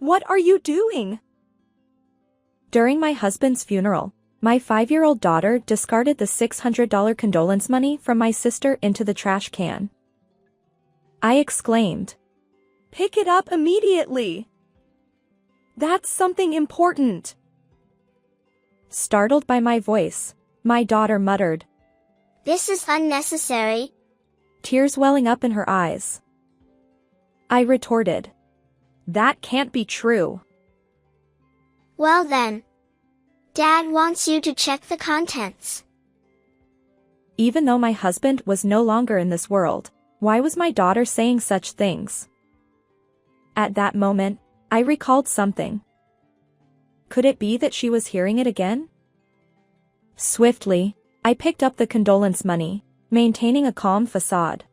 What are you doing? During my husband's funeral, my 5-year-old daughter discarded the $600 condolence money from my sister into the trash can. I exclaimed, "Pick it up immediately! That's something important!" Startled by my voice, my daughter muttered, "This is unnecessary," tears welling up in her eyes. I retorted, "That can't be true." "Well then. Dad wants you to check the contents." Even though my husband was no longer in this world, why was my daughter saying such things? At that moment, I recalled something. Could it be that she was hearing it again? Swiftly, I picked up the condolence money, maintaining a calm facade.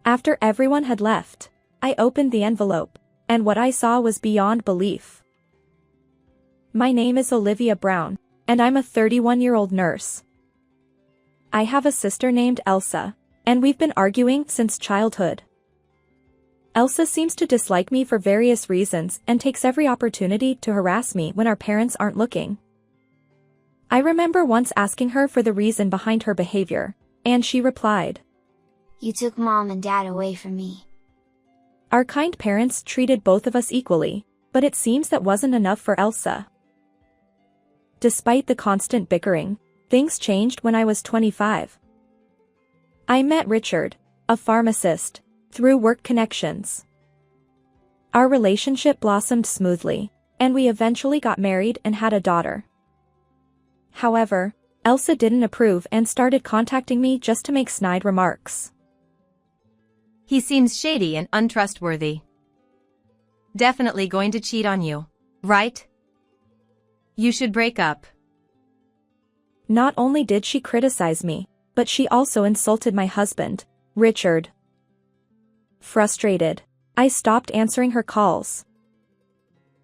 After everyone had left, I opened the envelope, and what I saw was beyond belief. My name is Olivia Brown, and I'm a 31-year-old nurse. I have a sister named Elsa, and we've been arguing since childhood. Elsa seems to dislike me for various reasons and takes every opportunity to harass me when our parents aren't looking. I remember once asking her for the reason behind her behavior, and she replied, "You took Mom and Dad away from me." Our kind parents treated both of us equally, but it seems that wasn't enough for Elsa. Despite the constant bickering, things changed when I was 25. I met Richard, a pharmacist, through work connections. Our relationship blossomed smoothly, and we eventually got married and had a daughter. However, Elsa didn't approve and started contacting me just to make snide remarks. "He seems shady and untrustworthy. Definitely going to cheat on you, right? You should break up." Not only did she criticize me, but she also insulted my husband, Richard. Frustrated, I stopped answering her calls.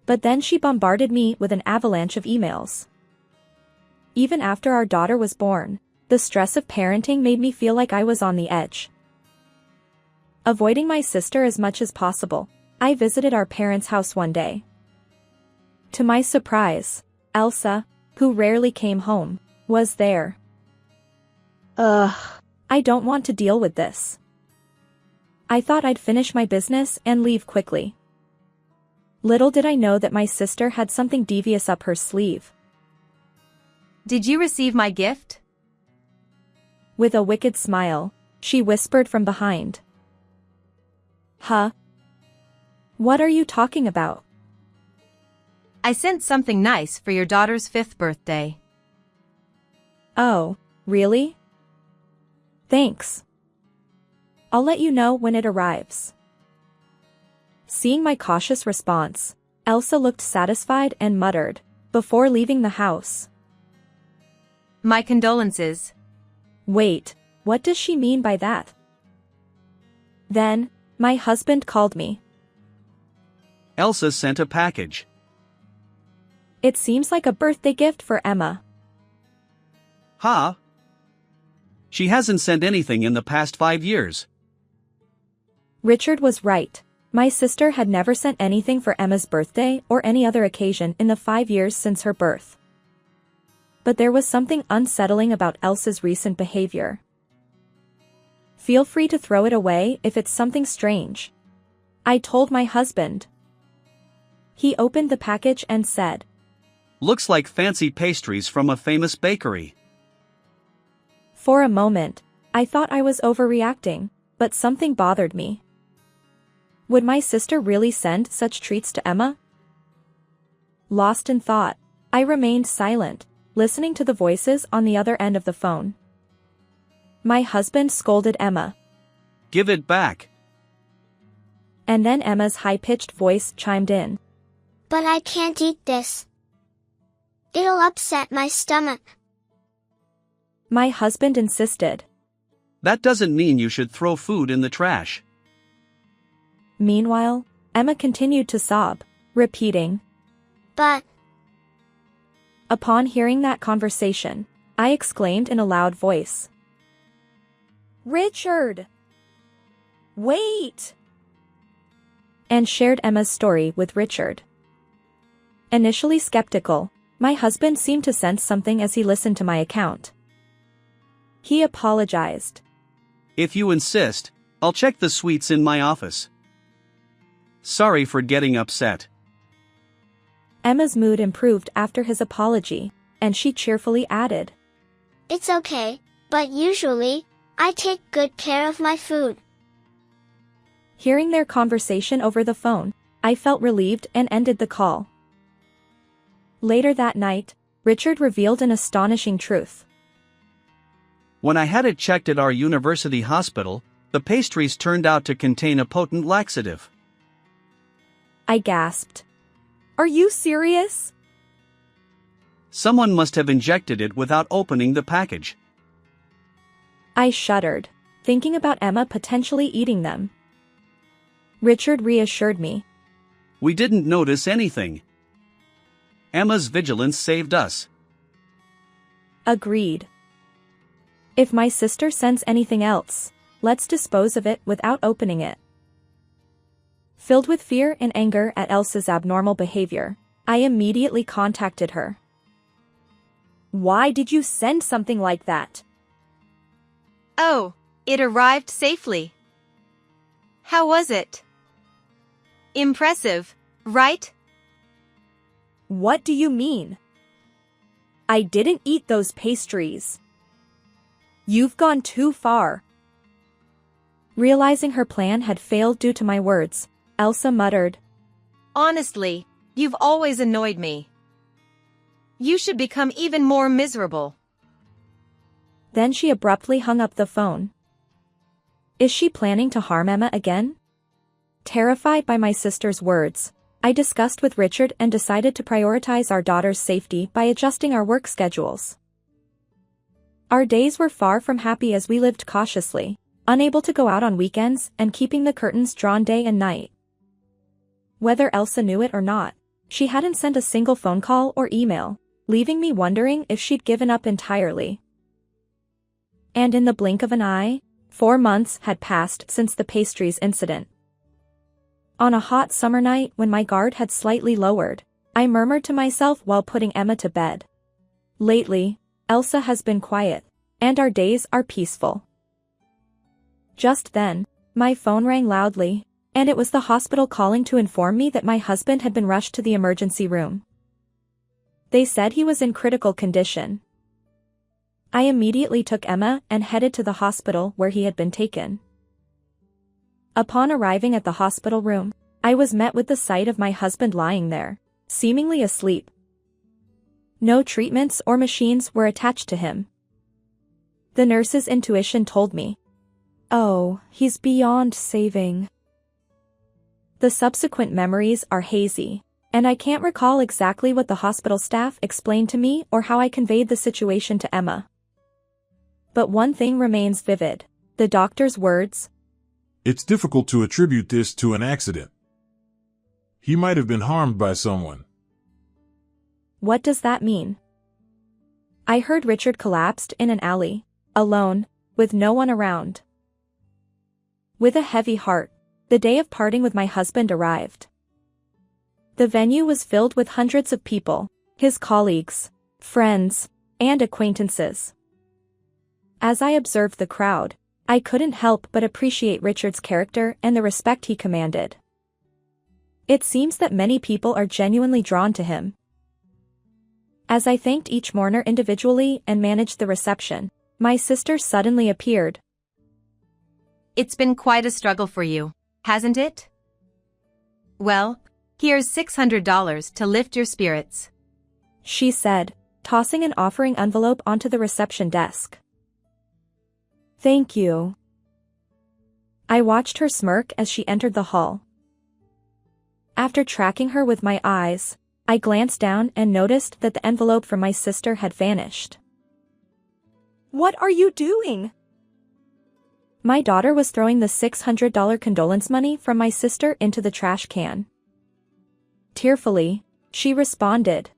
But then she bombarded me with an avalanche of emails. Even after our daughter was born, the stress of parenting made me feel like I was on the edge. Avoiding my sister as much as possible, I visited our parents' house one day. To my surprise, Elsa, who rarely came home, was there. I don't want to deal with this. I thought I'd finish my business and leave quickly. Little did I know that my sister had something devious up her sleeve. "Did you receive my gift?" With a wicked smile, she whispered from behind. "Huh? What are you talking about?" "I sent something nice for your daughter's 5th birthday." "Oh, really? Thanks. I'll let you know when it arrives." Seeing my cautious response, Elsa looked satisfied and muttered, before leaving the house, "My condolences." Wait, what does she mean by that? Then, my husband called me. "Elsa sent a package." It seems like a birthday gift for Emma. "Huh? She hasn't sent anything in the past 5 years." Richard was right. My sister had never sent anything for Emma's birthday or any other occasion in the 5 years since her birth. But there was something unsettling about Elsa's recent behavior. "Feel free to throw it away if it's something strange," I told my husband. He opened the package and said, "Looks like fancy pastries from a famous bakery." For a moment, I thought I was overreacting, but something bothered me. Would my sister really send such treats to Emma? Lost in thought, I remained silent, listening to the voices on the other end of the phone. My husband scolded Emma. "Give it back." And then Emma's high-pitched voice chimed in. "But I can't eat this. It'll upset my stomach." My husband insisted. "That doesn't mean you should throw food in the trash." Meanwhile, Emma continued to sob, repeating, "But..." Upon hearing that conversation, I exclaimed in a loud voice, "Richard! Wait!" and shared Emma's story with Richard. Initially skeptical, my husband seemed to sense something as he listened to my account. He apologized. If you insist, I'll check the suites in my office. Sorry for getting upset. Emma's mood improved after his apology, and she cheerfully added, It's okay, but usually, I take good care of my food. Hearing their conversation over the phone, I felt relieved and ended the call. Later that night, Richard revealed an astonishing truth. When I had it checked at our university hospital, the pastries turned out to contain a potent laxative. I gasped. Are you serious? Someone must have injected it without opening the package. I shuddered, thinking about Emma potentially eating them. Richard reassured me. We didn't notice anything. Emma's vigilance saved us. Agreed. If my sister sends anything else, let's dispose of it without opening it. Filled with fear and anger at Elsa's abnormal behavior, I immediately contacted her. Why did you send something like that? Oh, it arrived safely. How was it? Impressive, right? What do you mean? I didn't eat those pastries. You've gone too far. Realizing her plan had failed due to my words, Elsa muttered, Honestly, you've always annoyed me. You should become even more miserable. Then she abruptly hung up the phone. Is she planning to harm Emma again? Terrified by my sister's words, I discussed with Richard and decided to prioritize our daughter's safety by adjusting our work schedules. Our days were far from happy as we lived cautiously, unable to go out on weekends and keeping the curtains drawn day and night. Whether Elsa knew it or not, she hadn't sent a single phone call or email, leaving me wondering if she'd given up entirely. And in the blink of an eye, 4 months had passed since the pastries incident. On a hot summer night when my guard had slightly lowered, I murmured to myself while putting Emma to bed. Lately, Elsa has been quiet, and our days are peaceful. Just then, my phone rang loudly, and it was the hospital calling to inform me that my husband had been rushed to the emergency room. They said he was in critical condition. I immediately took Emma and headed to the hospital where he had been taken. Upon arriving at the hospital room, I was met with the sight of my husband lying there, seemingly asleep. No treatments or machines were attached to him. The nurse's intuition told me, "Oh, he's beyond saving." The subsequent memories are hazy, and I can't recall exactly what the hospital staff explained to me or how I conveyed the situation to Emma. But one thing remains vivid: the doctor's words. It's difficult to attribute this to an accident. He might have been harmed by someone. What does that mean? I heard Richard collapsed in an alley, alone, with no one around. With a heavy heart, the day of parting with my husband arrived. The venue was filled with hundreds of people, his colleagues, friends, and acquaintances. As I observed the crowd, I couldn't help but appreciate Richard's character and the respect he commanded. It seems that many people are genuinely drawn to him. As I thanked each mourner individually and managed the reception, my sister suddenly appeared. It's been quite a struggle for you, hasn't it? Well, here's $600 to lift your spirits, She said, tossing an offering envelope onto the reception desk. Thank you. I watched her smirk as she entered the hall. After tracking her with my eyes, I glanced down and noticed that the envelope from my sister had vanished. What are you doing? My daughter was throwing the $600 condolence money from my sister into the trash can. Tearfully, she responded.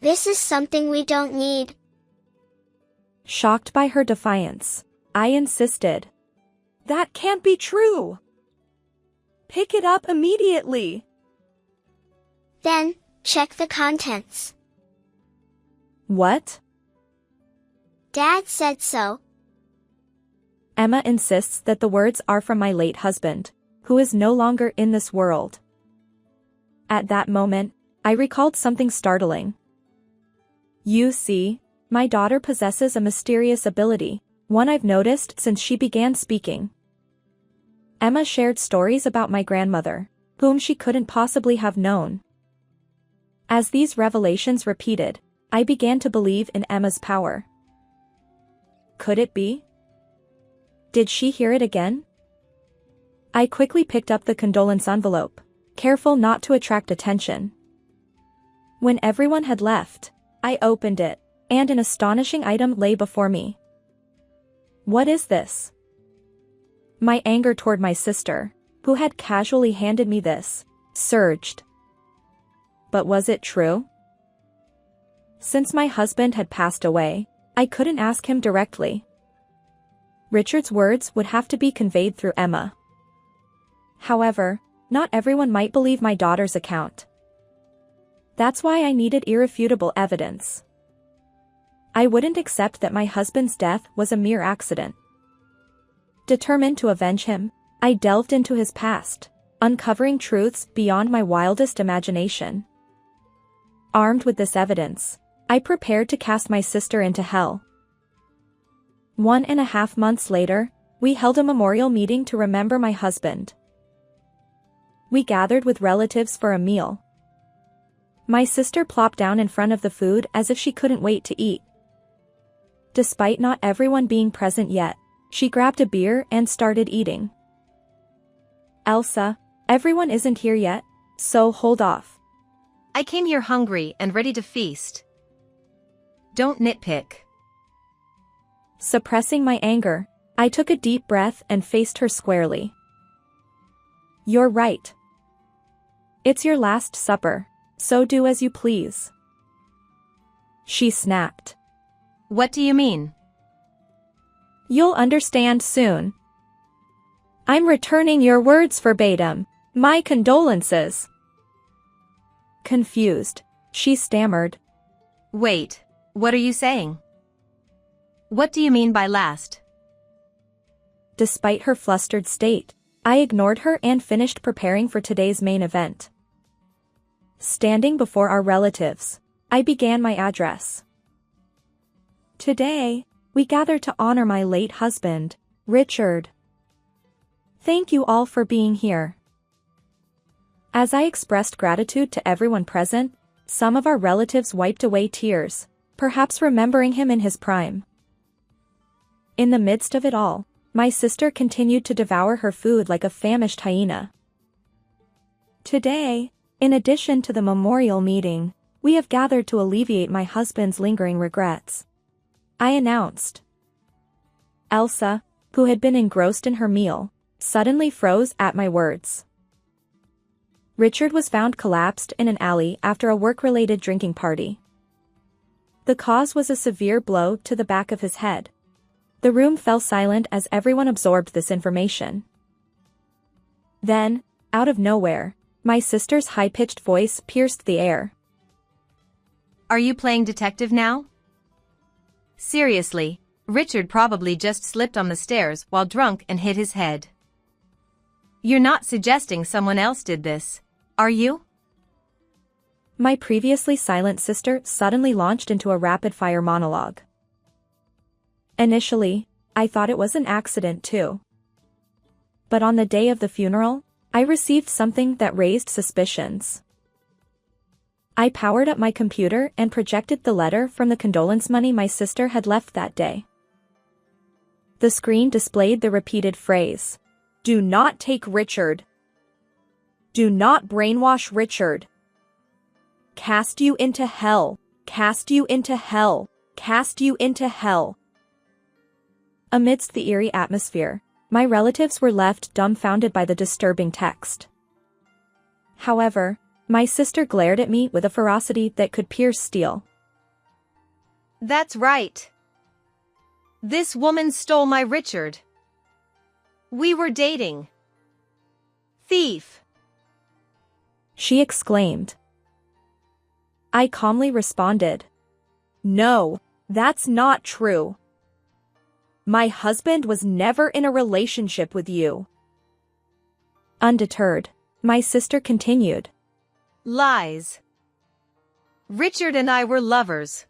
This is something we don't need. Shocked by her defiance, I insisted. That can't be true. Pick it up immediately. Then, check the contents. What? Dad said so. Emma insists that the words are from my late husband, who is no longer in this world. At that moment, I recalled something startling. You see, my daughter possesses a mysterious ability, one I've noticed since she began speaking. Emma shared stories about my grandmother, whom she couldn't possibly have known. As these revelations repeated, I began to believe in Emma's power. Could it be? Did she hear it again? I quickly picked up the condolence envelope, careful not to attract attention. When everyone had left, I opened it, and an astonishing item lay before me. What is this? My anger toward my sister, who had casually handed me this, surged. But was it true? Since my husband had passed away, I couldn't ask him directly. Richard's words would have to be conveyed through Emma. However, not everyone might believe my daughter's account. That's why I needed irrefutable evidence. I wouldn't accept that my husband's death was a mere accident. Determined to avenge him, I delved into his past, uncovering truths beyond my wildest imagination. Armed with this evidence, I prepared to cast my sister into hell. 1.5 months later, we held a memorial meeting to remember my husband. We gathered with relatives for a meal. My sister plopped down in front of the food as if she couldn't wait to eat. Despite not everyone being present yet, she grabbed a beer and started eating. Elsa, everyone isn't here yet, so hold off. I came here hungry and ready to feast. Don't nitpick. Suppressing my anger, I took a deep breath and faced her squarely. You're right. It's your last supper, so do as you please. She snapped. What do you mean? You'll understand soon. I'm returning your words verbatim. My condolences. Confused, she stammered. Wait, what are you saying? What do you mean by last? Despite her flustered state, I ignored her and finished preparing for today's main event. Standing before our relatives, I began my address. Today, we gather to honor my late husband, Richard. Thank you all for being here. As I expressed gratitude to everyone present, some of our relatives wiped away tears, perhaps remembering him in his prime. In the midst of it all, my sister continued to devour her food like a famished hyena. Today, in addition to the memorial meeting, we have gathered to alleviate my husband's lingering regrets. I announced. Elsa, who had been engrossed in her meal, suddenly froze at my words. Richard was found collapsed in an alley after a work-related drinking party. The cause was a severe blow to the back of his head. The room fell silent as everyone absorbed this information. Then, out of nowhere, my sister's high-pitched voice pierced the air. Are you playing detective now? Seriously, Richard probably just slipped on the stairs while drunk and hit his head. You're not suggesting someone else did this, are you? My previously silent sister suddenly launched into a rapid-fire monologue. Initially, I thought it was an accident too. But on the day of the funeral, I received something that raised suspicions. I powered up my computer and projected the letter from the condolence money my sister had left that day. The screen displayed the repeated phrase, "Do not take Richard. Do not brainwash Richard. Cast you into hell, cast you into hell, cast you into hell." Amidst the eerie atmosphere, my relatives were left dumbfounded by the disturbing text. However, my sister glared at me with a ferocity that could pierce steel. That's right. This woman stole my Richard. We were dating. Thief! she exclaimed. I calmly responded. No, that's not true. My husband was never in a relationship with you. Undeterred, my sister continued. Lies. Richard and I were lovers.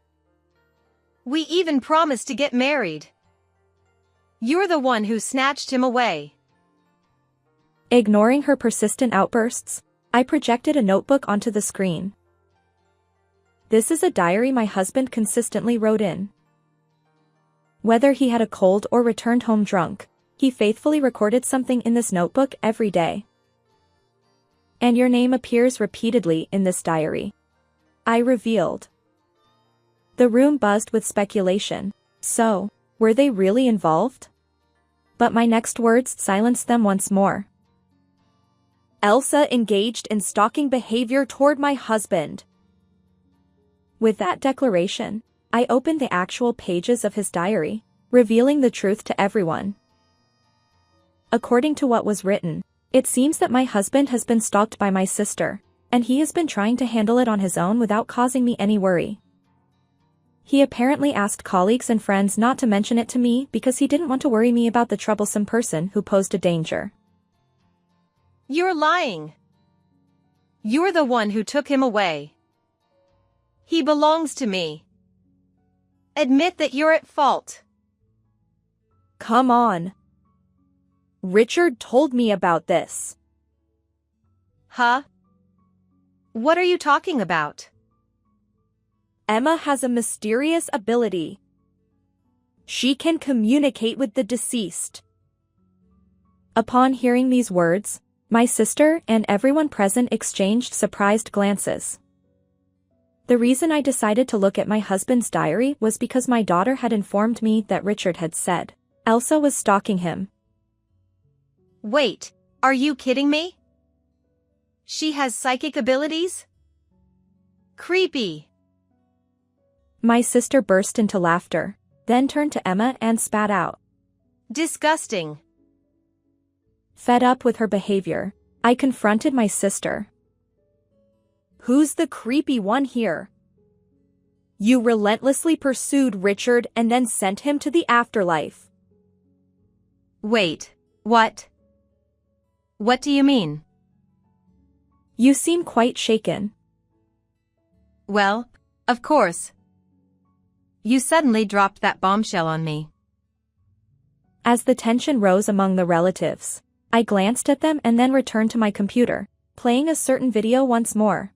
We even promised to get married. You're the one who snatched him away. Ignoring her persistent outbursts, I projected a notebook onto the screen. This is a diary my husband consistently wrote in. Whether he had a cold or returned home drunk, he faithfully recorded something in this notebook every day. And your name appears repeatedly in this diary, I revealed. The room buzzed with speculation. So, were they really involved? But my next words silenced them once more. Elsa engaged in stalking behavior toward my husband. With that declaration, I opened the actual pages of his diary, revealing the truth to everyone. According to what was written, it seems that my husband has been stalked by my sister, and he has been trying to handle it on his own without causing me any worry. He apparently asked colleagues and friends not to mention it to me because he didn't want to worry me about the troublesome person who posed a danger. You're lying. You're the one who took him away. He belongs to me. Admit that you're at fault. Come on. Richard told me about this. Huh? What are you talking about? Emma has a mysterious ability. She can communicate with the deceased. Upon hearing these words, my sister and everyone present exchanged surprised glances. The reason I decided to look at my husband's diary was because my daughter had informed me that Richard had said Elsa was stalking him. Wait, are you kidding me? She has psychic abilities? Creepy. My sister burst into laughter, then turned to Emma and spat out. Disgusting. Fed up with her behavior, I confronted my sister. Who's the creepy one here? You relentlessly pursued Richard and then sent him to the afterlife. Wait, what? What do you mean? You seem quite shaken. Well, of course. You suddenly dropped that bombshell on me. As the tension rose among the relatives, I glanced at them and then returned to my computer, playing a certain video once more.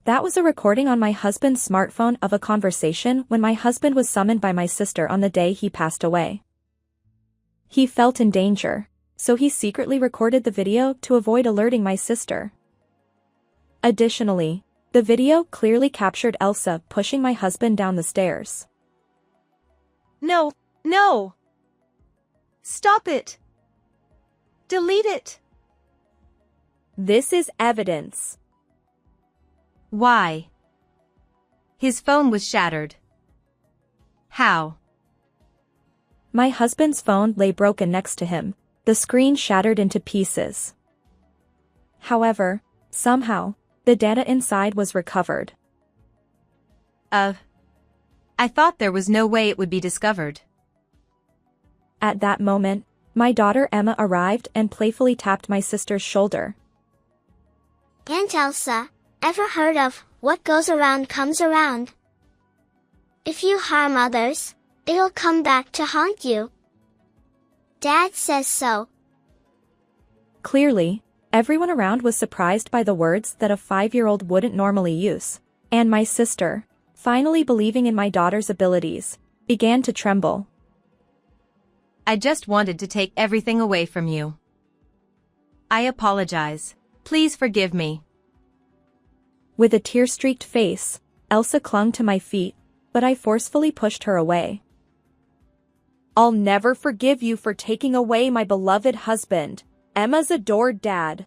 That was a recording on my husband's smartphone of a conversation when my husband was summoned by my sister on the day he passed away. He felt in danger, so he secretly recorded the video to avoid alerting my sister. Additionally, the video clearly captured Elsa pushing my husband down the stairs. No, no! Stop it! Delete it! This is evidence. Why? His phone was shattered. How? My husband's phone lay broken next to him, the screen shattered into pieces. However, somehow, the data inside was recovered. I thought there was no way it would be discovered. At that moment, my daughter Emma arrived and playfully tapped my sister's shoulder. Aunt Elsa, ever heard of what goes around comes around? If you harm others, it'll come back to haunt you. Dad says so. Clearly, everyone around was surprised by the words that a 5-year-old wouldn't normally use, and my sister, finally believing in my daughter's abilities, began to tremble. I just wanted to take everything away from you. I apologize. Please forgive me. With a tear-streaked face, Elsa clung to my feet, but I forcefully pushed her away. I'll never forgive you for taking away my beloved husband, Emma's adored dad.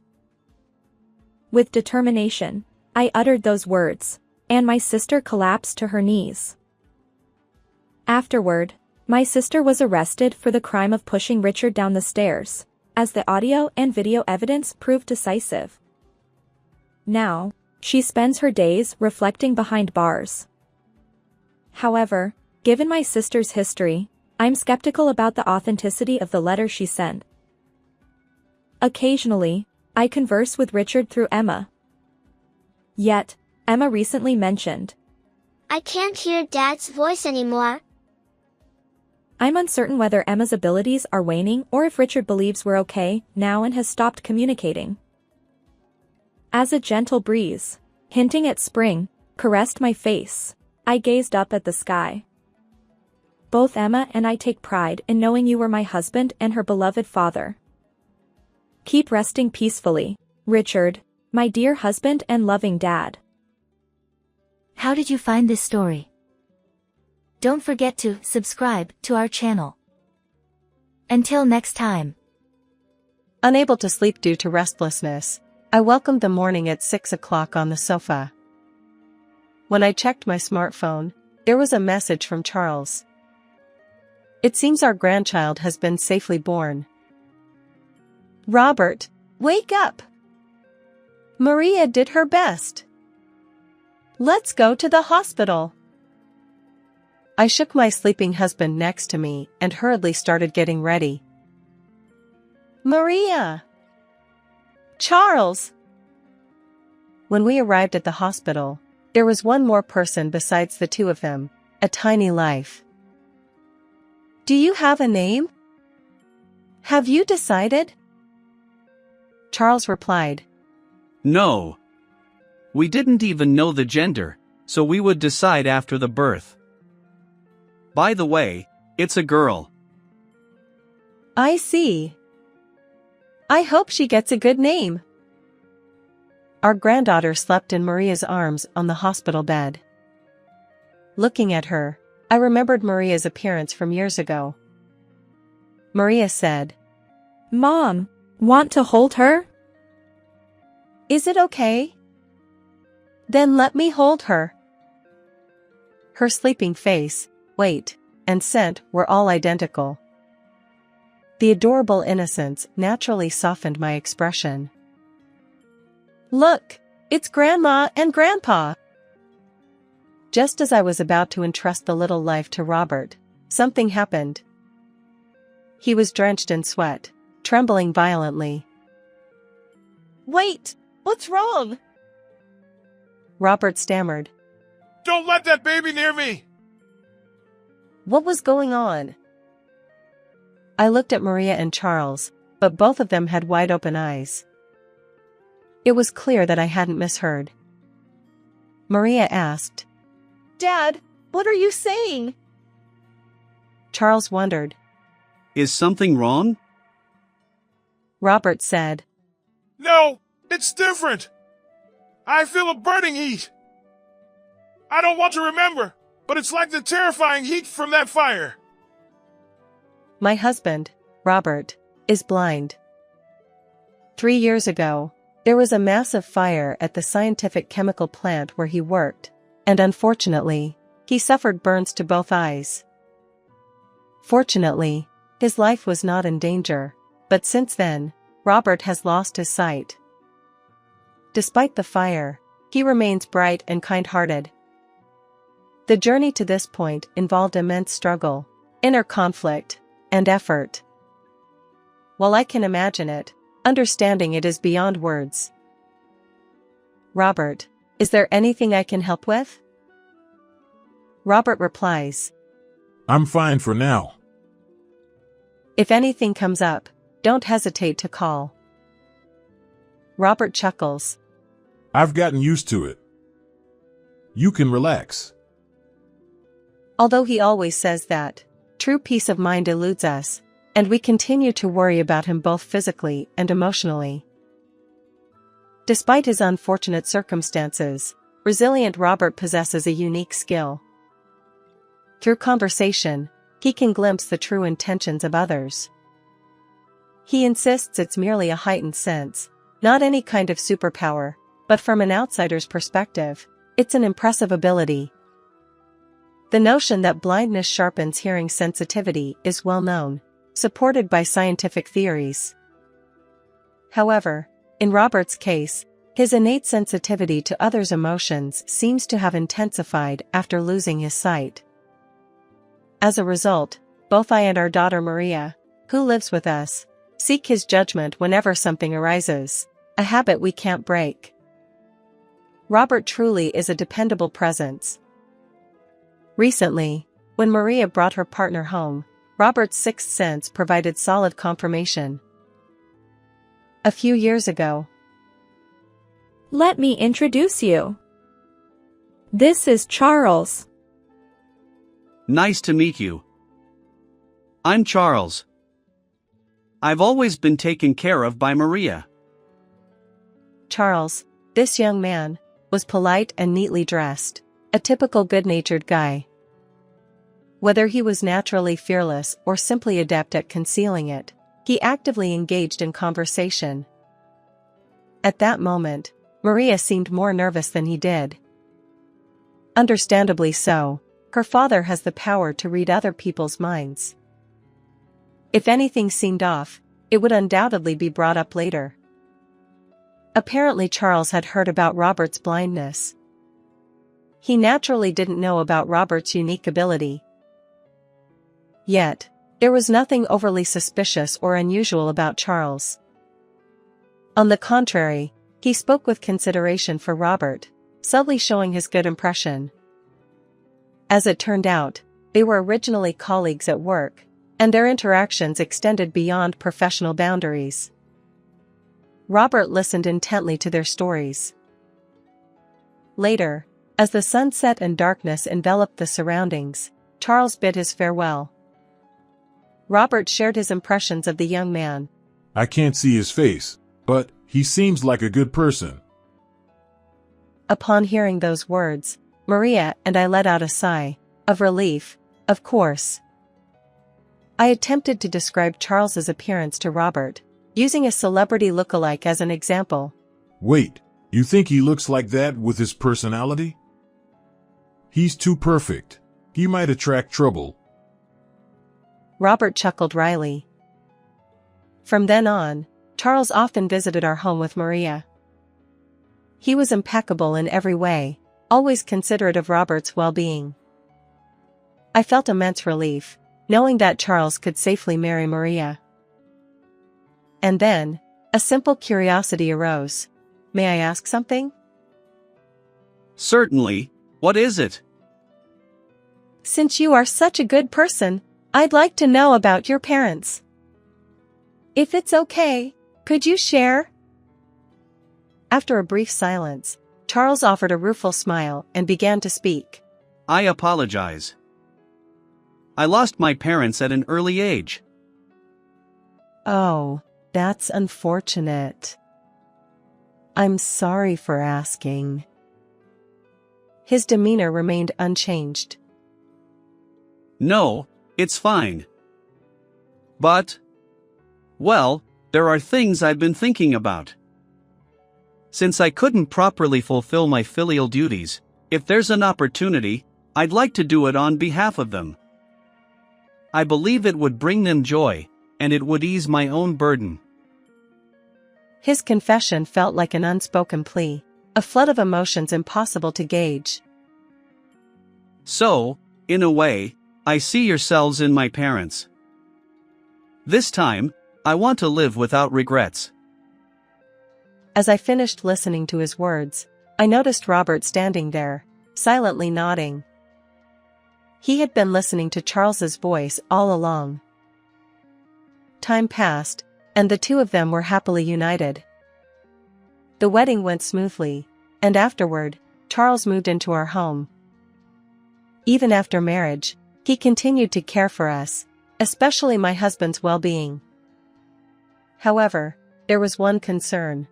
With determination, I uttered those words, and my sister collapsed to her knees. Afterward, my sister was arrested for the crime of pushing Richard down the stairs, as the audio and video evidence proved decisive. Now, she spends her days reflecting behind bars. However, given my sister's history, I'm skeptical about the authenticity of the letter she sent. Occasionally, I converse with Richard through Emma. Yet, Emma recently mentioned, I can't hear Dad's voice anymore. I'm uncertain whether Emma's abilities are waning or if Richard believes we're okay now and has stopped communicating. As a gentle breeze, hinting at spring, caressed my face, I gazed up at the sky. Both Emma and I take pride in knowing you were my husband and her beloved father. Keep resting peacefully, Richard, my dear husband and loving dad. How did you find this story? Don't forget to subscribe to our channel. Until next time. Unable to sleep due to restlessness, I welcomed the morning at 6 o'clock on the sofa. When I checked my smartphone, there was a message from Charles. It seems our grandchild has been safely born. Robert, wake up! Maria did her best. Let's go to the hospital. I shook my sleeping husband next to me and hurriedly started getting ready. Maria! Charles! When we arrived at the hospital, there was one more person besides the two of them, a tiny life. Do you have a name? Have you decided? Charles replied, No. We didn't even know the gender, so we would decide after the birth. By the way, it's a girl. I see. I hope she gets a good name. Our granddaughter slept in Maria's arms on the hospital bed. Looking at her, I remembered Maria's appearance from years ago. Maria said, Mom, want to hold her? Is it okay? Then let me hold her. Her sleeping face, weight, and scent were all identical. The adorable innocence naturally softened my expression. Look, it's Grandma and Grandpa. Just as I was about to entrust the little life to Robert, something happened. He was drenched in sweat, trembling violently. Wait, what's wrong? Robert stammered. Don't let that baby near me! What was going on? I looked at Maria and Charles, but both of them had wide-open eyes. It was clear that I hadn't misheard. Maria asked, Dad, what are you saying? Charles wondered. Is something wrong? Robert said, No, it's different. I feel a burning heat. I don't want to remember, but it's like the terrifying heat from that fire. My husband, Robert, is blind. 3 years ago, there was a massive fire at the scientific chemical plant where he worked, and unfortunately, he suffered burns to both eyes. Fortunately, his life was not in danger, but since then, Robert has lost his sight. Despite the fire, he remains bright and kind-hearted. The journey to this point involved immense struggle, inner conflict, and effort. While I can imagine it, understanding it is beyond words. Robert, is there anything I can help with? Robert replies, I'm fine for now. If anything comes up, don't hesitate to call. Robert chuckles. I've gotten used to it. You can relax. Although he always says that, true peace of mind eludes us, and we continue to worry about him both physically and emotionally. Despite his unfortunate circumstances, resilient Robert possesses a unique skill. Through conversation, he can glimpse the true intentions of others. He insists it's merely a heightened sense, not any kind of superpower, but from an outsider's perspective, it's an impressive ability. The notion that blindness sharpens hearing sensitivity is well known, supported by scientific theories. However, in Robert's case, his innate sensitivity to others' emotions seems to have intensified after losing his sight. As a result, both I and our daughter Maria, who lives with us, seek his judgment whenever something arises, a habit we can't break. Robert truly is a dependable presence. Recently, when Maria brought her partner home, Robert's sixth sense provided solid confirmation. A few years ago. Let me introduce you. This is Charles. Nice to meet you. I'm Charles. I've always been taken care of by Maria. Charles, this young man, was polite and neatly dressed, a typical good-natured guy. Whether he was naturally fearless or simply adept at concealing it, he actively engaged in conversation. At that moment, Maria seemed more nervous than he did. Understandably so, her father has the power to read other people's minds. If anything seemed off, it would undoubtedly be brought up later. Apparently Charles had heard about Robert's blindness. He naturally didn't know about Robert's unique ability. Yet, there was nothing overly suspicious or unusual about Charles. On the contrary, he spoke with consideration for Robert, subtly showing his good impression. As it turned out, they were originally colleagues at work, and their interactions extended beyond professional boundaries. Robert listened intently to their stories. Later, as the sunset and darkness enveloped the surroundings, Charles bid his farewell. Robert shared his impressions of the young man. I can't see his face, but he seems like a good person. Upon hearing those words, Maria and I let out a sigh of relief, of course. I attempted to describe Charles's appearance to Robert, using a celebrity look-alike as an example. Wait, you think he looks like that with his personality? He's too perfect. He might attract trouble. Robert chuckled wryly. From then on, Charles often visited our home with Maria. He was impeccable in every way, always considerate of Robert's well-being. I felt immense relief, knowing that Charles could safely marry Maria. And then, a simple curiosity arose. May I ask something? Certainly. What is it? Since you are such a good person, I'd like to know about your parents. If it's okay, could you share? After a brief silence, Charles offered a rueful smile and began to speak. I apologize. I lost my parents at an early age. Oh, that's unfortunate. I'm sorry for asking. His demeanor remained unchanged. No, it's fine. But, well, there are things I've been thinking about. Since I couldn't properly fulfill my filial duties, if there's an opportunity, I'd like to do it on behalf of them. I believe it would bring them joy, and it would ease my own burden. His confession felt like an unspoken plea, a flood of emotions impossible to gauge. So, in a way, I see yourselves in my parents. This time, I want to live without regrets. As I finished listening to his words, I noticed Robert standing there, silently nodding. He had been listening to Charles's voice all along. Time passed, and the two of them were happily united. The wedding went smoothly, and afterward, Charles moved into our home. Even after marriage, he continued to care for us, especially my husband's well-being. However, there was one concern.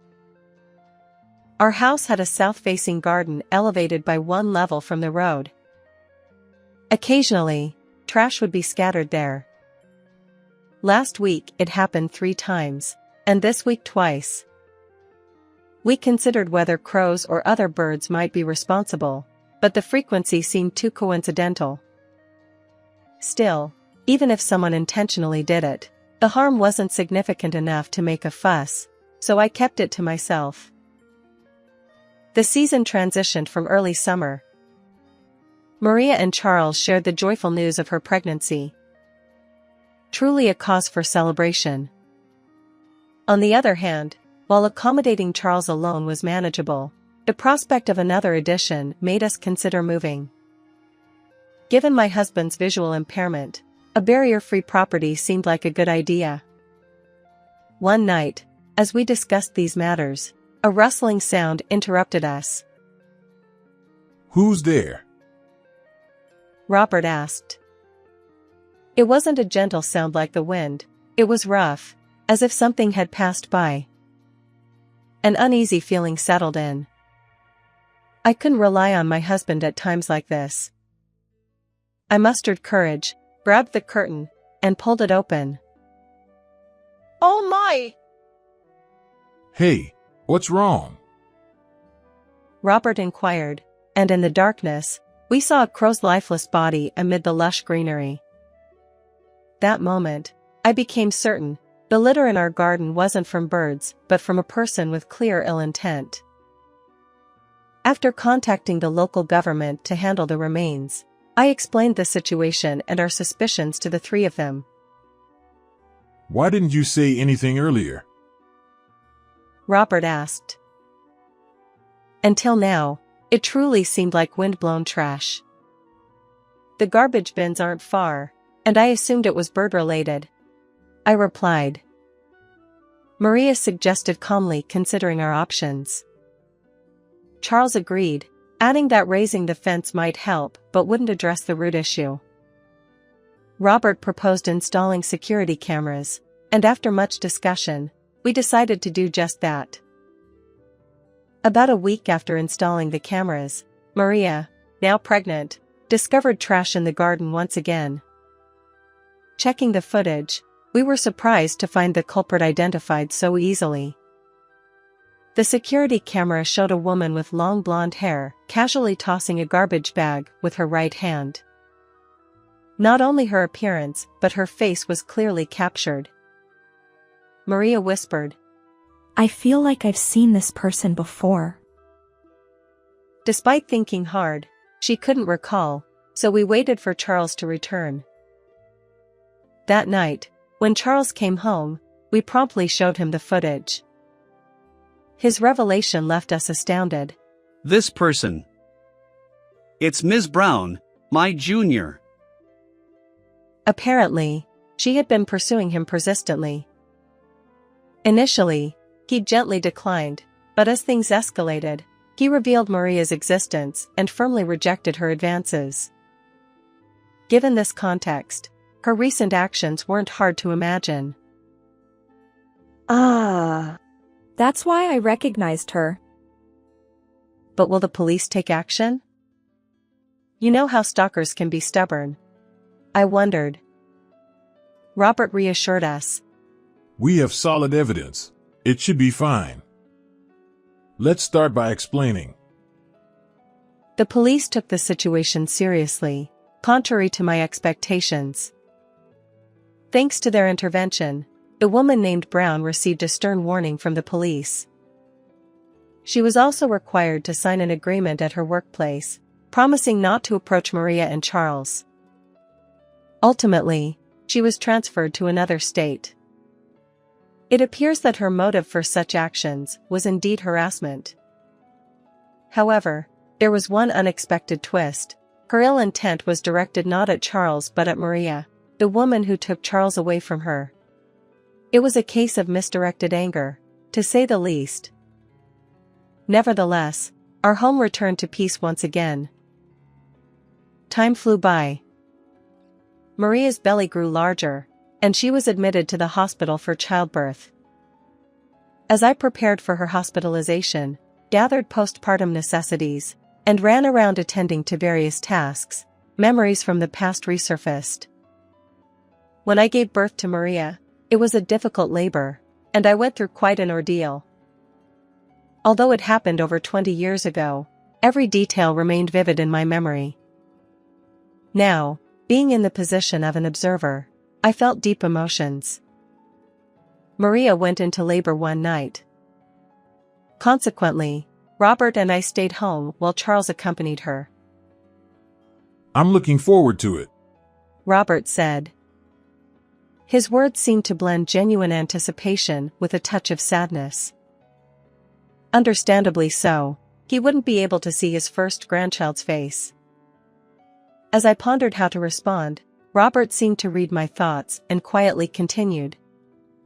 Our house had a south-facing garden elevated by one level from the road. Occasionally, trash would be scattered there. Last week it happened 3 times, and this week twice. We considered whether crows or other birds might be responsible, but the frequency seemed too coincidental. Still, even if someone intentionally did it, the harm wasn't significant enough to make a fuss, so I kept it to myself. The season transitioned from early summer. Maria and Charles shared the joyful news of her pregnancy. Truly a cause for celebration. On the other hand, while accommodating Charles alone was manageable, the prospect of another addition made us consider moving. Given my husband's visual impairment, a barrier-free property seemed like a good idea. One night, as we discussed these matters, a rustling sound interrupted us. Who's there? Robert asked. It wasn't a gentle sound like the wind, it was rough, as if something had passed by. An uneasy feeling settled in. I couldn't rely on my husband at times like this. I mustered courage, grabbed the curtain, and pulled it open. Oh my! Hey, what's wrong? Robert inquired, and in the darkness, we saw a crow's lifeless body amid the lush greenery. That moment, I became certain, the litter in our garden wasn't from birds but from a person with clear ill intent. After contacting the local government to handle the remains, I explained the situation and our suspicions to the three of them. Why didn't you say anything earlier? Robert asked. Until now, it truly seemed like wind-blown trash. The garbage bins aren't far, and I assumed it was bird-related. I replied. Maria suggested calmly, considering our options. Charles agreed, adding that raising the fence might help but wouldn't address the root issue. Robert proposed installing security cameras, and after much discussion, we decided to do just that. About a week after installing the cameras, Maria, now pregnant, discovered trash in the garden once again. Checking the footage, we were surprised to find the culprit identified so easily. The security camera showed a woman with long blonde hair casually tossing a garbage bag with her right hand. Not only her appearance but her face was clearly captured. Maria whispered, I feel like I've seen this person before. Despite thinking hard, she couldn't recall, so we waited for Charles to return. That night, when Charles came home, we promptly showed him the footage. His revelation left us astounded. This person. It's Ms. Brown, my junior. Apparently, she had been pursuing him persistently. Initially, he gently declined, but as things escalated, he revealed Maria's existence and firmly rejected her advances. Given this context, her recent actions weren't hard to imagine. That's why I recognized her. But will the police take action? You know how stalkers can be stubborn. I wondered. Robert reassured us. We have solid evidence. It should be fine. Let's start by explaining. The police took the situation seriously, contrary to my expectations. Thanks to their intervention, the woman named Brown received a stern warning from the police. She was also required to sign an agreement at her workplace, promising not to approach Maria and Charles. Ultimately, she was transferred to another state. It appears that her motive for such actions was indeed harassment. However, there was one unexpected twist. Her ill intent was directed not at Charles but at Maria, the woman who took Charles away from her. It was a case of misdirected anger, to say the least. Nevertheless, our home returned to peace once again. Time flew by. Maria's belly grew larger, and she was admitted to the hospital for childbirth. As I prepared for her hospitalization, gathered postpartum necessities, and ran around attending to various tasks, memories from the past resurfaced. When I gave birth to Maria, it was a difficult labor, and I went through quite an ordeal. Although it happened over 20 years ago, every detail remained vivid in my memory. Now, being in the position of an observer, I felt deep emotions. Maria went into labor one night, Consequently, Robert and I stayed home while Charles accompanied her. I'm looking forward to it. Robert said. His words seemed to blend genuine anticipation with a touch of sadness. Understandably so, he wouldn't be able to see his first grandchild's face. As I pondered how to respond, Robert seemed to read my thoughts and quietly continued.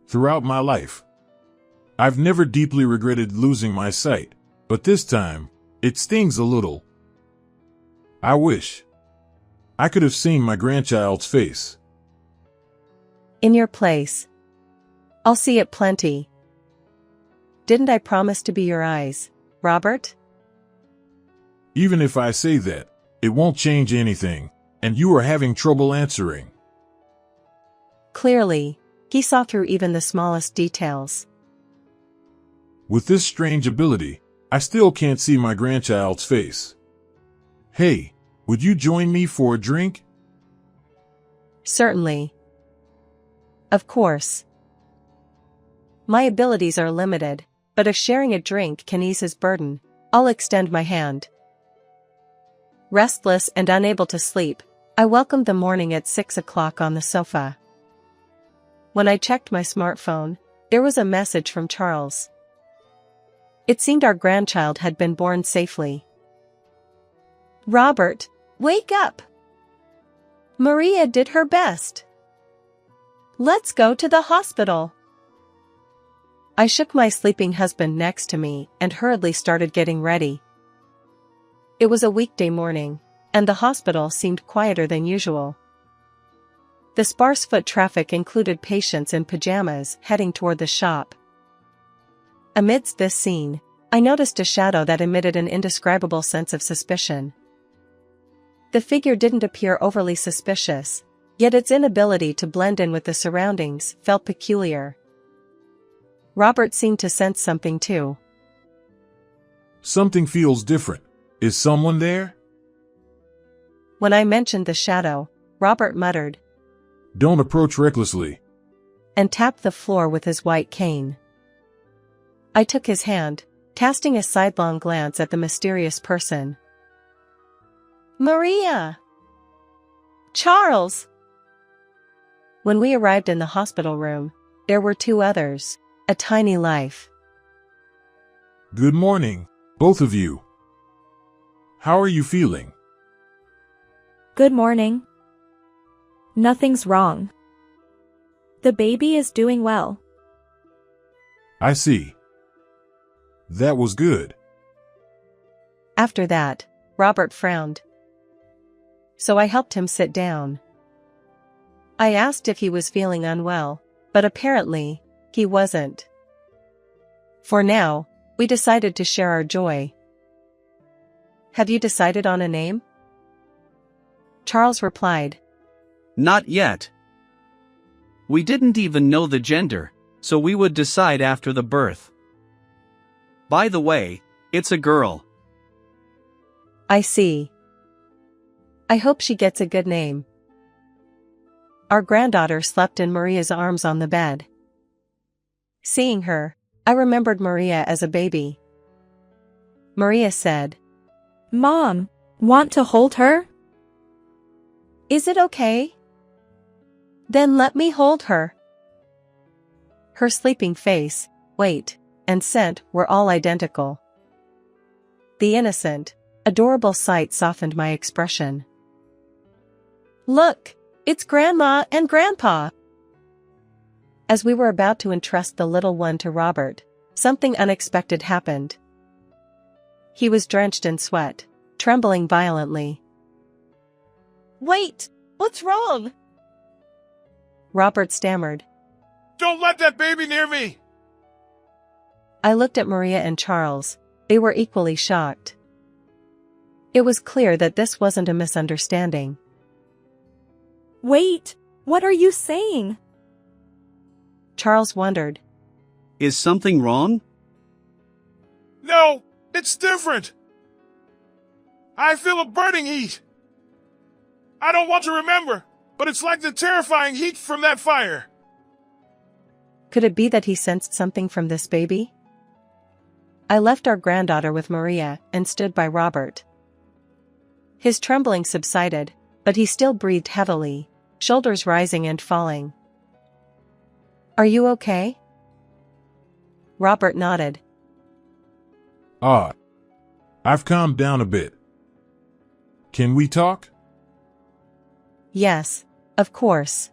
Throughout my life, I've never deeply regretted losing my sight, but this time, it stings a little. I wish I could have seen my grandchild's face. In your place. I'll see it plenty. Didn't I promise to be your eyes, Robert? Even if I say that, it won't change anything, and you are having trouble answering. Clearly, he saw through even the smallest details. With this strange ability, I still can't see my grandchild's face. Hey, would you join me for a drink? Certainly. Of course. My abilities are limited, but if sharing a drink can ease his burden, I'll extend my hand. Restless and unable to sleep, I welcomed the morning at 6 o'clock on the sofa. When I checked my smartphone, there was a message from Charles. It seemed our grandchild had been born safely. Robert, wake up! Maria did her best. Let's go to the hospital. I shook my sleeping husband next to me and hurriedly started getting ready. It was a weekday morning, and the hospital seemed quieter than usual. The sparse foot traffic included patients in pajamas heading toward the shop. Amidst this scene, I noticed a shadow that emitted an indescribable sense of suspicion. The figure didn't appear overly suspicious, yet its inability to blend in with the surroundings felt peculiar. Robert seemed to sense something too. Something feels different. Is someone there? When I mentioned the shadow, Robert muttered, Don't approach recklessly, and tapped the floor with his white cane. I took his hand, casting a sidelong glance at the mysterious person. Maria! Charles! When we arrived in the hospital room, there were two others, a tiny life. Good morning, both of you. How are you feeling? Good morning. Nothing's wrong. The baby is doing well. I see. That was good. After that, Robert frowned. So I helped him sit down. I asked if he was feeling unwell, but apparently, he wasn't. For now, we decided to share our joy. Have you decided on a name? Charles replied. Not yet. We didn't even know the gender, so we would decide after the birth. By the way, it's a girl. I see. I hope she gets a good name. Our granddaughter slept in Maria's arms on the bed. Seeing her, I remembered Maria as a baby. Maria said, Mom, want to hold her? Is it okay? Then let me hold her. Her sleeping face, weight, and scent were all identical. The innocent, adorable sight softened my expression. Look, it's Grandma and Grandpa. As we were about to entrust the little one to Robert, something unexpected happened. He was drenched in sweat, trembling violently. Wait, what's wrong? Robert stammered. Don't let that baby near me! I looked at Maria and Charles. They were equally shocked. It was clear that this wasn't a misunderstanding. Wait, what are you saying? Charles wondered. Is something wrong? No, it's different. I feel a burning heat. I don't want to remember, but it's like the terrifying heat from that fire. Could it be that he sensed something from this baby? I left our granddaughter with Maria and stood by Robert. His trembling subsided, but he still breathed heavily, shoulders rising and falling. "Are you okay?" Robert nodded. I've calmed down a bit. Can we talk? Yes, of course.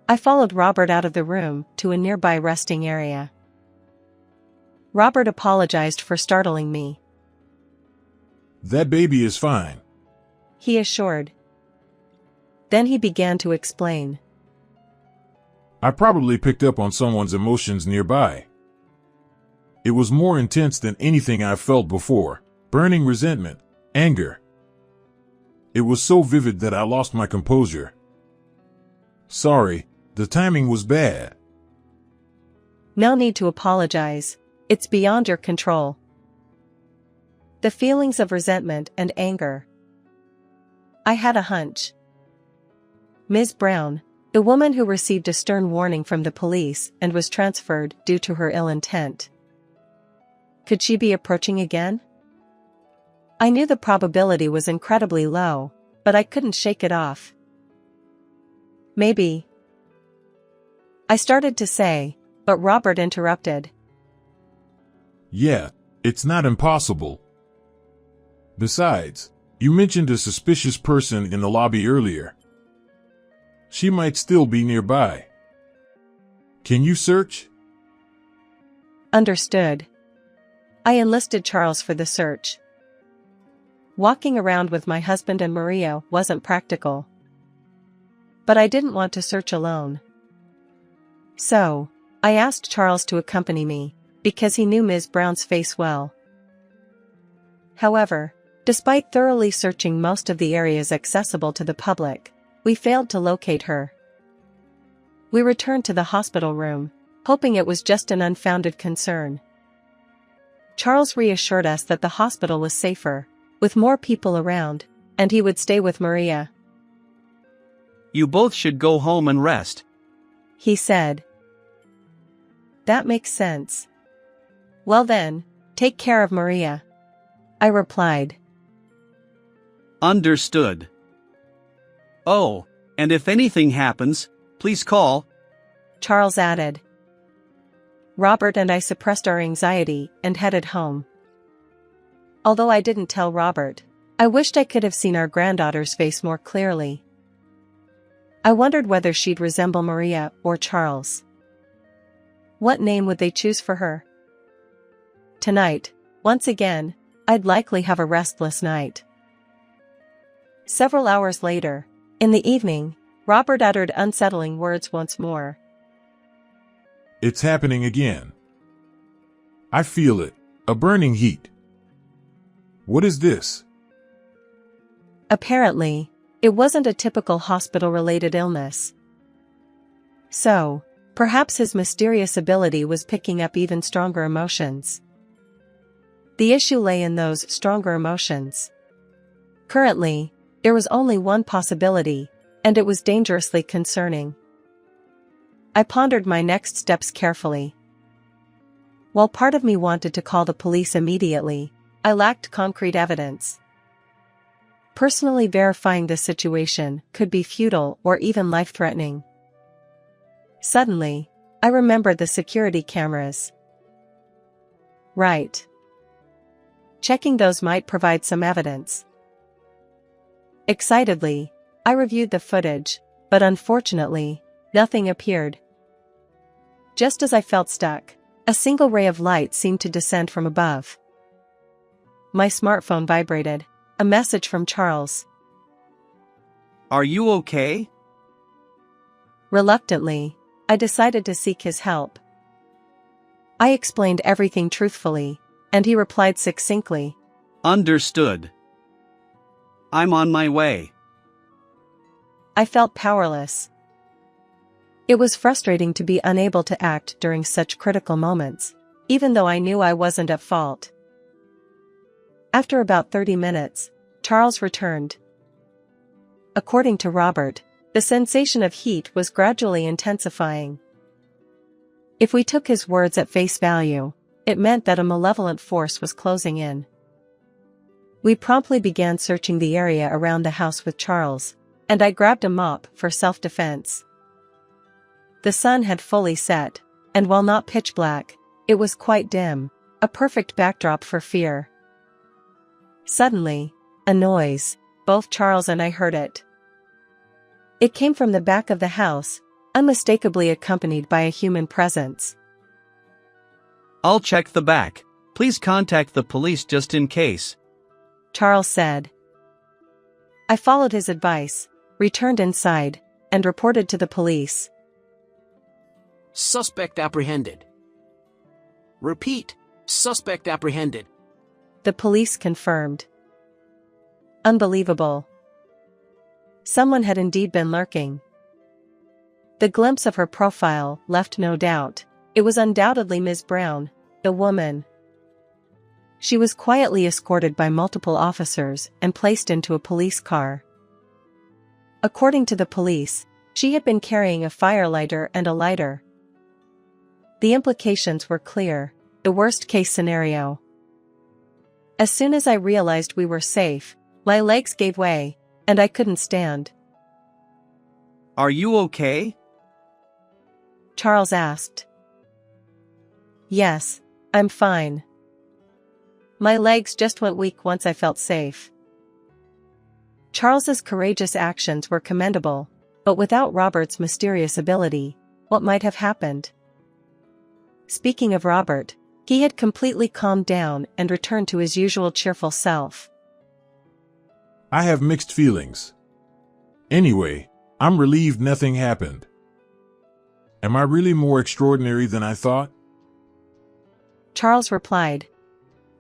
I followed Robert out of the room to a nearby resting area. Robert apologized for startling me. That baby is fine. He assured. Then he began to explain. I probably picked up on someone's emotions nearby. It was more intense than anything I've felt before. Burning resentment, anger. It was so vivid that I lost my composure. Sorry, the timing was bad. No need to apologize. It's beyond your control. The feelings of resentment and anger. I had a hunch. Ms. Brown, the woman who received a stern warning from the police and was transferred due to her ill intent. Could she be approaching again? I knew the probability was incredibly low, but I couldn't shake it off. Maybe. I started to say, but Robert interrupted. Yeah, it's not impossible. Besides, you mentioned a suspicious person in the lobby earlier. She might still be nearby. Can you search? Understood. I enlisted Charles for the search. Walking around with my husband and Maria wasn't practical. But I didn't want to search alone. So, I asked Charles to accompany me, because he knew Ms. Brown's face well. However, despite thoroughly searching most of the areas accessible to the public, we failed to locate her. We returned to the hospital room, hoping it was just an unfounded concern. Charles reassured us that the hospital was safer, with more people around, and he would stay with Maria. You both should go home and rest, he said. That makes sense. Well then, take care of Maria, I replied. Understood. Oh, and if anything happens, please call, Charles added. Robert and I suppressed our anxiety and headed home. Although I didn't tell Robert, I wished I could have seen our granddaughter's face more clearly. I wondered whether she'd resemble Maria or Charles. What name would they choose for her? Tonight, once again, I'd likely have a restless night. Several hours later, in the evening, Robert uttered unsettling words once more. It's happening again. I feel it, a burning heat. What is this? Apparently, it wasn't a typical hospital-related illness. So, perhaps his mysterious ability was picking up even stronger emotions. The issue lay in those stronger emotions. Currently, there was only one possibility, and it was dangerously concerning. I pondered my next steps carefully. While part of me wanted to call the police immediately, I lacked concrete evidence. Personally verifying the situation could be futile or even life-threatening. Suddenly, I remembered the security cameras. Right. Checking those might provide some evidence. Excitedly, I reviewed the footage, but unfortunately, nothing appeared. Just as I felt stuck, a single ray of light seemed to descend from above. My smartphone vibrated, a message from Charles. Are you okay? Reluctantly, I decided to seek his help. I explained everything truthfully, and he replied succinctly. Understood. I'm on my way. I felt powerless. It was frustrating to be unable to act during such critical moments, even though I knew I wasn't at fault. After about 30 minutes, Charles returned. According to Robert, the sensation of heat was gradually intensifying. If we took his words at face value, it meant that a malevolent force was closing in. We promptly began searching the area around the house with Charles, and I grabbed a mop for self-defense. The sun had fully set, and while not pitch black, it was quite dim, a perfect backdrop for fear. Suddenly, a noise, both Charles and I heard it. It came from the back of the house, unmistakably accompanied by a human presence. I'll check the back. Please contact the police just in case, Charles said. I followed his advice, returned inside, and reported to the police. Suspect apprehended. Repeat, suspect apprehended. The police confirmed. Unbelievable. Someone had indeed been lurking. The glimpse of her profile left no doubt. It was undoubtedly Ms. Brown, the woman. She was quietly escorted by multiple officers and placed into a police car. According to the police, she had been carrying a firelighter and a lighter. The implications were clear, the worst-case scenario. As soon as I realized we were safe, my legs gave way, and I couldn't stand. Are you okay? Charles asked. Yes, I'm fine. My legs just went weak once I felt safe. Charles's courageous actions were commendable, but without Robert's mysterious ability, what might have happened? Speaking of Robert, he had completely calmed down and returned to his usual cheerful self. I have mixed feelings. Anyway, I'm relieved nothing happened. Am I really more extraordinary than I thought? Charles replied.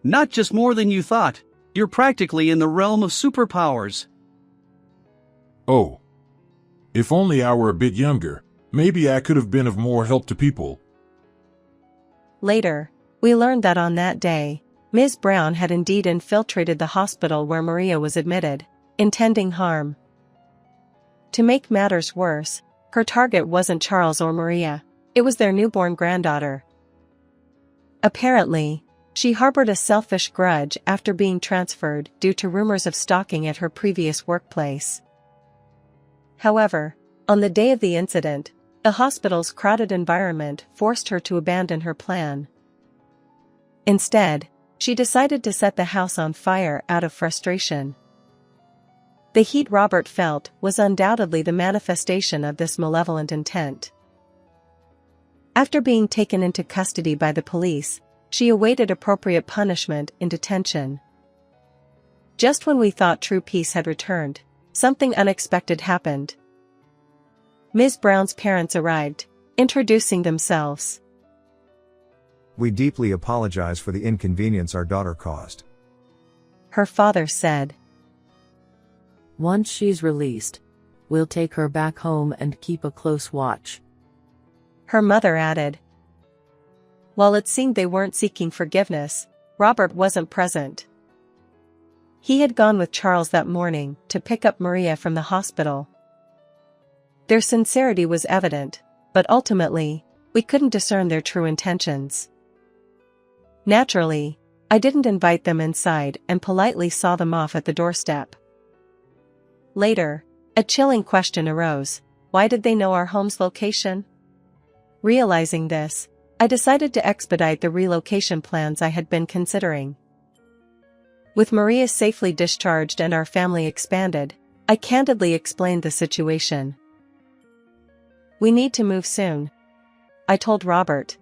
Not just more than you thought. You're practically in the realm of superpowers. Oh. If only I were a bit younger, maybe I could have been of more help to people. Later, we learned that on that day, Ms. Brown had indeed infiltrated the hospital where Maria was admitted, intending harm. To make matters worse, her target wasn't Charles or Maria, it was their newborn granddaughter. Apparently, she harbored a selfish grudge after being transferred due to rumors of stalking at her previous workplace. However, on the day of the incident, the hospital's crowded environment forced her to abandon her plan. Instead, she decided to set the house on fire out of frustration. The heat Robert felt was undoubtedly the manifestation of this malevolent intent. After being taken into custody by the police, she awaited appropriate punishment in detention. Just when we thought true peace had returned, something unexpected happened. Ms. Brown's parents arrived, introducing themselves. We deeply apologize for the inconvenience our daughter caused. Her father said. Once she's released, we'll take her back home and keep a close watch. Her mother added. While it seemed they weren't seeking forgiveness, Robert wasn't present. He had gone with Charles that morning to pick up Maria from the hospital. Their sincerity was evident, but ultimately, we couldn't discern their true intentions. Naturally, I didn't invite them inside and politely saw them off at the doorstep. Later, a chilling question arose: why did they know our home's location? Realizing this, I decided to expedite the relocation plans I had been considering. With Maria safely discharged and our family expanded, I candidly explained the situation. We need to move soon, I told Robert.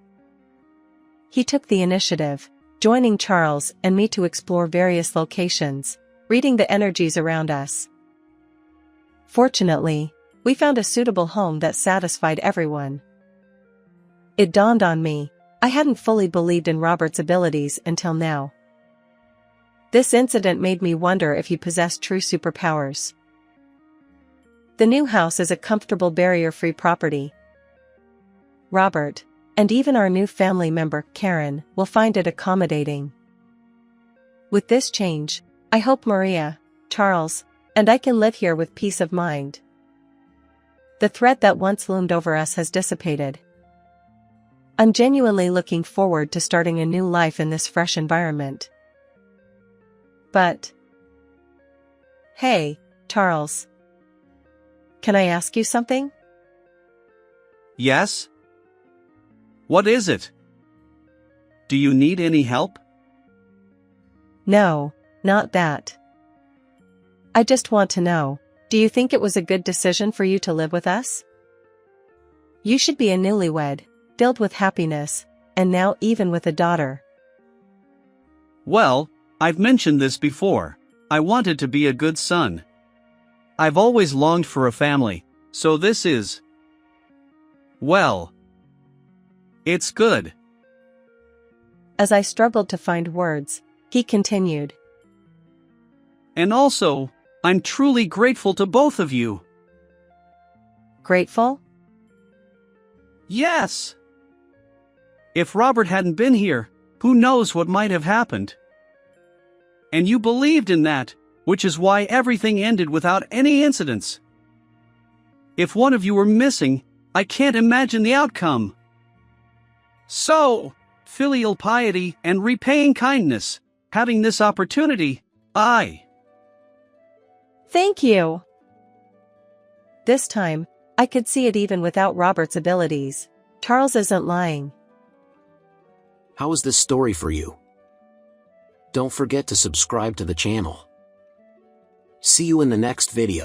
He took the initiative, joining Charles and me to explore various locations, reading the energies around us. Fortunately, we found a suitable home that satisfied everyone. It dawned on me, I hadn't fully believed in Robert's abilities until now. This incident made me wonder if he possessed true superpowers. The new house is a comfortable barrier-free property. Robert, and even our new family member, Karen, will find it accommodating. With this change, I hope Maria, Charles, and I can live here with peace of mind. The threat that once loomed over us has dissipated. I'm genuinely looking forward to starting a new life in this fresh environment. But... Hey, Charles. Can I ask you something? Yes? What is it? Do you need any help? No, not that. I just want to know, do you think it was a good decision for you to live with us? You should be a newlywed, filled with happiness, and now even with a daughter. Well, I've mentioned this before. I wanted to be a good son. I've always longed for a family, so this is... well... it's good. As I struggled to find words, he continued. And also, I'm truly grateful to both of you. Grateful? Yes! If Robert hadn't been here, who knows what might have happened? And you believed in that, which is why everything ended without any incidents. If one of you were missing, I can't imagine the outcome. So, filial piety and repaying kindness, having this opportunity, Thank you! This time, I could see it even without Robert's abilities. Charles isn't lying. How was this story for you? Don't forget to subscribe to the channel. See you in the next video.